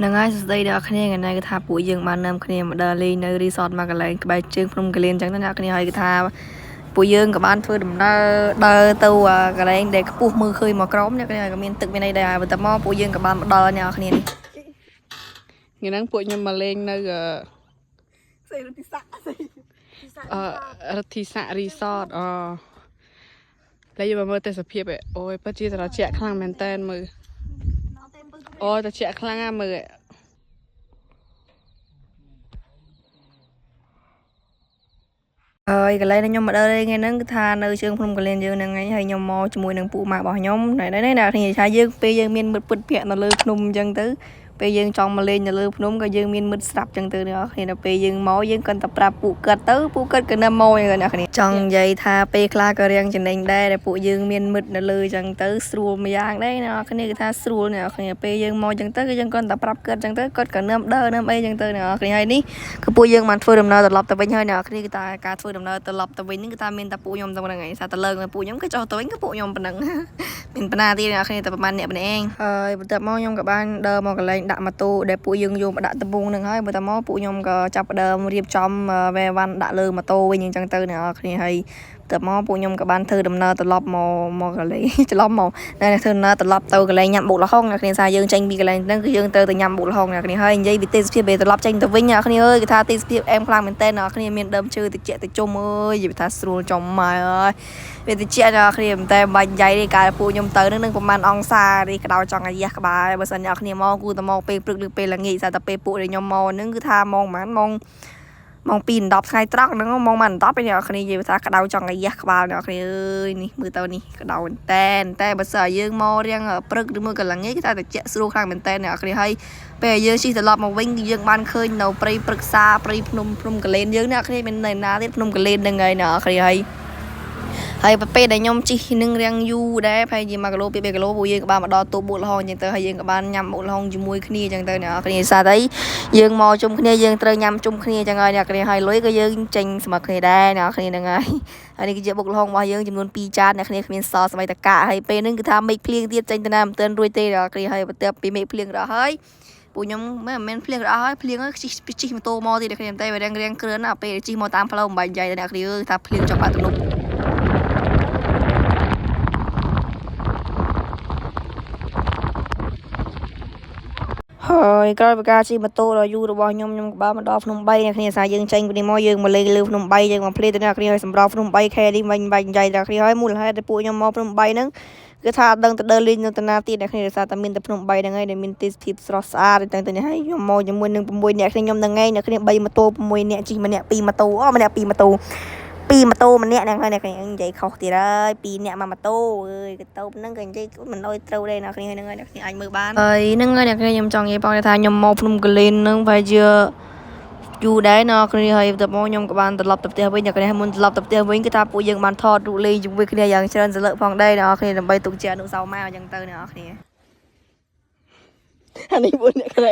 នឹងហើយសួស្តីដល់គ្នាថ្ងៃនេះគឺថាពួកយើងបាននាំគ្នាមកដល់លេងនៅ resort មកកន្លែងក្បែរជើងភ្នំកលៀនអញ្ចឹងណាអ្នកគ្នាហើយគឺថាពួកយើងក៏បានធ្វើដំណើរដើរទៅកន្លែងដែលខ្ពស់មើលឃើញមកក្រោមអ្នកគ្នាហើយក៏មានទឹកមានអីដែរបន្ទាប់មកពួកយើងក៏បានមកដល់អ្នកគ្នានេះថ្ងៃហ្នឹងពួកខ្ញុំមកលេងនៅសេរតិស័ករដ្ឋិស័ក resort លេងមកមើលទេសភាពអូយពិតជាត្រជាក់ខ្លាំងមែនតើមើលអូត្រជាក់ខ្លាំងណាស់មើលហើយកន្លែងខ្ញុំមកដល់ថ្ងៃហ្នឹងគឺថានៅជើងភ្នំកលៀនយើងហ្នឹងឯងហើយខ្ញុំមកជាមួយនឹងពូម៉ាក់របស់ខ្ញុំណែអ្នកគ្នាថាយើងពេលយើងមានមិត្តពិតភ័ក្រនៅលើភ្នំអញ្ចឹងទៅពេលយើងចង់មកលេងនៅលើភ្នំក៏យើងមានមិត្តស្រាប់អញ្ចឹងទៅអ្នកគ្នាដល់ពេលយើងមកយើងគាត់តែប្រាប់ពួកគាត់ទៅពួកគាត់ក៏នៅមកអញ្ចឹងអ្នកគ្នាចង់និយាយថាពេលខ្លះក៏រៀងចំណេញដែរដែលពួកយើងមានមិត្តនៅលើអញ្ចឹងទៅស្រួលមួយយ៉ាងដែរអ្នកគ្នាគឺថាស្រួលអ្នកគ្នាពេលយើងមកអញ្ចឹងទៅគឺយើងគាត់តែប្រាប់គាត់អញ្ចឹងទៅគាត់ក៏នឹមដើរនឹមអីអញ្ចឹងទៅអ្នកគ្នាហើយនេះគឺពួកយើងបានធ្វើដំណើរត្រឡប់ទៅវិញហើយអ្នកគ្នាគឺថាការធ្វើដំណើរត្រឡប់ទៅវិញហ្នឹងគឺថាមានតែពួកខ្ញុំតែប៉ុណ្្នឹងឯងថាទៅលើពួកខ្ញុំក៏ចុះទៅវិញក៏ពួកខ្ញុំប៉ុណ្្នឹងមានបណ្ណាទៀតអ្នកគ្នាតែប្រហែលអ្នកម្នាក់ឯងហើយបន្ទាប់មកខ្ញុំក៏បានដើរមកកន្លែងដាក់ម៉ូតូដែលពួកយើងយកមកដាក់ដំបងហ្នឹងហើយបន្ទាប់មកពួកខ្ញុំក៏ចាប់ផ្ដើមរៀបចំវ៉ែវ៉ាន់ដាក់លើម៉ូតូវិញអញ្ចឹងទៅអ្នកគ្នាហើយបន្ទាប់មកពួកខ្ញុំក៏បានធ្វើដំណើរត្រឡប់មកកន្លែងត្រឡប់មកតែធ្វើដំណើរត្រឡប់ទៅកន្លែងញ៉ាំបុកល្ហុងអ្នកគ្នាថាយើងចេញពីកន្លែងហ្នឹងគឺយើងទៅញ៉ាំបុកល្ហុងអ្នកគ្នាហើយនិយាយពីទេសភាពពេលត្រឡប់ចេញទៅវិញអ្នកគ្នាអើយគេថាទេសភាពអែមខ្លាំងមែនតើអ្នកគ្នាមានដើមឈើតិចតិចជុំអើយនិយាយថាស្រួលចំម៉ែអើយវាតិចអ្នកគ្នាតែបាច់និយាយទេកាលពួកខ្ញុំទៅនឹងប្រហែលអង្សានេះក្តៅចង់អាយ៉ះក្បាលបើសិនអ្នកគ្នាមកគូតែមកពេលព្រឹកឬពេលល្ងាចតែពេលពួកដែលខ្ញុំមកហ្នឹងគឺថាម៉ោងប្រហែលម៉ោង2:10ថ្ងៃត្រង់ហ្នឹងម៉ោង10ពេលអ្នកគ្នានិយាយថាក្តៅចង់អាយ៉ះក្បាលអ្នកគ្នាអើយនេះមើលទៅនេះក្តៅមែនតែបើសិនយើងមករៀងព្រឹកឬមើលកន្លងងាយគឺថាតិចស្រួលខ្លាំងមែនតើអ្នកគ្នាហើយពេលយើងជិះត្រឡប់មកវិញគឺយើងបានឃើញនៅព្រៃព្រឹក្សាព្រៃភ្នំកលែនយើងអ្នកគ្នាមាននៅណាទៀតភ្នំកលែនហ្នឹងហើយអ្នកគ្នាហើយពេលដែលខ្ញុំជិះនឹងរៀងយូរដែរប្រហែលជា1គីឡូ2គីឡូពួកយើងក៏បានមកដល់ទូបុកល្ហុងអញ្ចឹងទៅហើយយើងក៏បានញ៉ាំបុកល្ហុងជាមួយគ្នាអញ្ចឹងទៅអ្នកគ្នាសាតែយើងមកជុំគ្នាយើងត្រូវញ៉ាំជុំគ្នាអញ្ចឹងហើយអ្នកគ្នាហើយលុយក៏យើងចេញស្មើគ្នាដែរអ្នកគ្នាហ្នឹងហើយនេះគឺជាបុកល្ហុងរបស់យើងចំនួន2ចានអ្នកគ្នាគ្មានសល់ស្បែកតកាហើយពេលហ្នឹងគឺថាមេឃភ្លៀងទៀតចេញទៅណាមិនទាន់រួចទេអ្នកគ្នាហើយបន្ទាប់ពីមេឃភ្លៀងរអស់ហើយពួកខ្ញុំមិនមែនភ្លៀងរអស់ហើយភ្លៀងជិះម៉ូតូមកទៀតអ្នកគ្នាតែរៀងគ្រឿនណាពេលជិះមកតាមផ្លូវមិនបាច់និយាយទេអ្នកគ្នាថាភ្លៀងចុះបាត់ទំនប់ហើយក្រោយពីការជិះម៉ូតូដ៏យូររបស់ខ្ញុំក៏បានមកដល់ភ្នំ3អ្នកគ្នាសារយើងចេញពីនេះមកយើងមកលេងលើភ្នំ3យើងមកភ្លេតទៅអ្នកគ្នាហើយសម្រាប់ភ្នំ3ខែនេះមិនបាច់និយាយអ្នកគ្នាហើយមូលហេតុដែលពួកខ្ញុំមកភ្នំ3ហ្នឹងគឺថាអត់ដឹងទៅដើរលេងនៅតាណាទៀតអ្នកគ្នាសារតែមានតែភ្នំ3ហ្នឹងហើយដែលមានទេសភាពស្រស់ស្អាតទាំងទៅនេះហើយខ្ញុំមកជាមួយនឹង6អ្នកគ្នាខ្ញុំនឹងថ្ងៃអ្នកគ្នា3ម៉ូតូ6អ្នកជិះម្នាក់2ម៉ូតូម្នាក់2ម៉ូតូម្នាក់ហ្នឹងហើយអ្នកគ្នានិយាយខុសទៀតហើយ2នាក់មកម៉ូតូអើយក៏ទៅហ្នឹងក៏និយាយមិនអោយត្រូវដែរអ្នកគ្នាហ្នឹងហើយអ្នកគ្នាអាចមើលបានហើយហ្នឹងហើយអ្នកគ្នាខ្ញុំចង់និយាយផងថាខ្ញុំមកភ្នំកលែនហ្នឹងប្រហែលជាយូរដែរអ្នកគ្នាហើយទៅមកខ្ញុំក៏បានត្រឡប់ទៅផ្ទះវិញអ្នកគ្នាមុនត្រឡប់ទៅផ្ទះវិញគឺថាពួកយើងបានថតរូបលេងជាមួយគ្នាយ៉ាងច្រើនសន្លឹកផងដែរអ្នកគ្នាដើម្បីទុកជាអនុស្សាវរីយ៍មកអញ្ចឹងទៅអ្នកគ្នាអានេះ4អ្នកគ្នា